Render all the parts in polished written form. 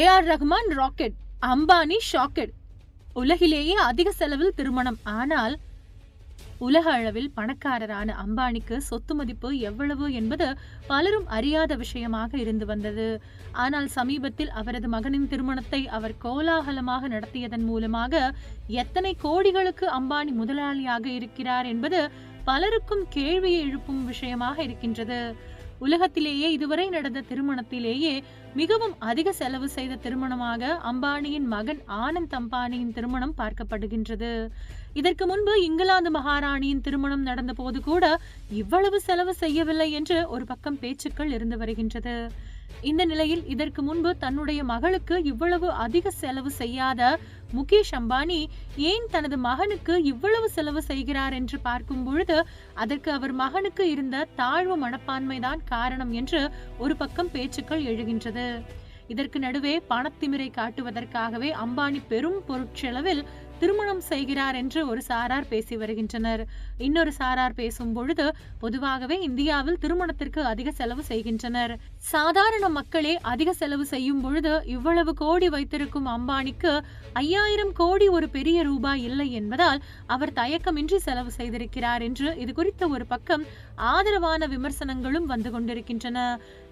AR Rahman rocket, Ambani socket. உலகிலேயே அதிக செலவில் திருமணம். ஆனால் உலக அளவில் பணக்காரரான அம்பானிக்கு சொத்து மதிப்பு எவ்வளவு என்பது பலரும் அறியாத விஷயமாக இருந்து வந்தது. ஆனால் சமீபத்தில் அவரது மகனின் திருமணத்தை அவர் கோலாகலமாக நடத்தியதன் மூலமாக எத்தனை கோடிகளுக்கு அம்பானி முதலாளியாக இருக்கிறார் என்பது பலருக்கும் கேள்வியை எழுப்பும் விஷயமாக இருக்கின்றது. உலகத்திலேயே இதுவரை நடந்த திருமணத்திலேயே மிகவும் அதிக செலவு செய்த திருமணமாக அம்பானியின் மகன் ஆனந்த் அம்பானியின் திருமணம் பார்க்கப்படுகின்றது. இதற்கு முன்பு இங்கிலாந்து மகாராணியின் திருமணம் நடந்த போது கூட இவ்வளவு செலவு செய்யவில்லை என்று ஒரு பக்கம் பேச்சுக்கள் இருந்து வருகின்றது. இந்த நிலையில் இதற்கு முன்பு தன்னுடைய மகளுக்கு இவ்வளவு அதிக செலவு செய்யாத முகேஷ் அம்பானி ஏன் தனது மகனுக்கு இவ்வளவு செலவு செய்கிறார் என்று பார்க்கும் பொழுது அதற்கு அவர் மகனுக்கு இருந்த தாழ்வு மனப்பான்மைதான் காரணம் என்று ஒரு பக்கம் பேச்சுக்கள் எழுகின்றது. இதற்கு நடுவே பணத்திமிரை காட்டுவதற்காகவே அம்பானி பெரும் பொருட்செலவில் திருமணம் செய்கிறார் என்று ஒரு சாரார் பேசி வருகின்றனர். இன்னொரு சாரார் பேசும் பொழுது பொதுவாகவே இந்தியாவில் திருமணத்திற்கு அதிக செலவு செய்கின்றனர். சாதாரண மக்களே அதிக செலவு செய்யும் பொழுது இவ்வளவு கோடி வைத்திருக்கும் அம்பானிக்கு 5000 கோடி ஒரு பெரிய ரூபாய் இல்லை என்பதால் அவர் தயக்கமின்றி செலவு செய்திருக்கிறார் என்று இது குறித்த ஒரு பக்கம் ஆதரவான விமர்சனங்களும் வந்து கொண்டிருக்கின்றன.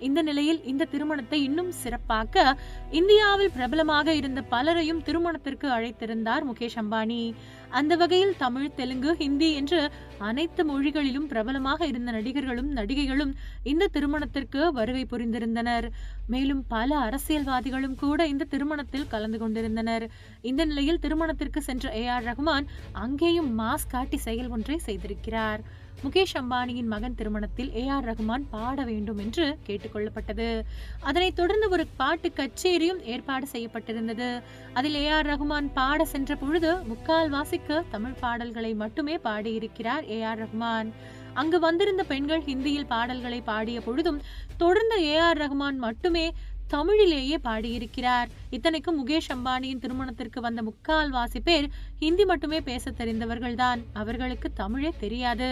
இந்த நிலையில் இந்த திருமணத்தை இன்னும் சிறப்பாக்க இந்தியாவில் பிரபலமாக இருந்த பலரையும் திருமணத்திற்கு அழைத்திருந்தார் முகேஷ் அம்பானி. அந்த வகையில் தமிழ், தெலுங்கு, ஹிந்தி என்று அனைத்து மொழிகளிலும் பிரபலமாக இருந்த நடிகர்களும் நடிகைகளும் இந்த திருமணத்திற்கு வருகை புரிந்திருந்தனர். மேலும் பல அரசியல்வாதிகளும் கூட இந்த திருமணத்தில் கலந்து கொண்டிருந்தனர். இந்த நிலையில் திருமணத்திற்கு சென்ற AR ரஹ்மான் அங்கேயும் மாஸ் காட்டி செயல் ஒன்றை செய்திருக்கிறார். முகேஷ் அம்பானியின் மகன் திருமணத்தில் AR ரஹ்மான் பாட வேண்டும் என்று கேட்டுக்கொள்ளப்பட்டது. அதனைத் தொடர்ந்து ஒரு பாட்டு கச்சேரியும் ஏற்பாடு செய்யப்பட்டிருந்தது. அதில் AR ரஹ்மான் பாட சென்ற பொழுது முக்கால்வாசிக்கு தமிழ் பாடல்களை மட்டுமே பாடியிருக்கிறார் AR ரஹ்மான். அங்கு வந்திருந்த பெண்கள் ஹிந்தியில் பாடல்களை பாடிய பொழுதும் தொடர்ந்து AR ரஹ்மான் மட்டுமே தமிழிலேயே பாடியிருக்கிறார். இத்தனைக்கும் முகேஷ் அம்பானியின் திருமணத்திற்கு வந்த முக்கால்வாசி பேர் ஹிந்தி மட்டுமே பேச தெரிந்தவர்கள்தான். அவர்களுக்கு தமிழே தெரியாது.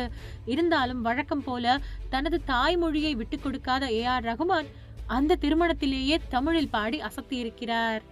இருந்தாலும் வழக்கம் போல தனது தாய்மொழியை விட்டுக் கொடுக்காத AR ரஹ்மான் அந்த திருமணத்திலேயே தமிழில் பாடி அசத்தியிருக்கிறார்.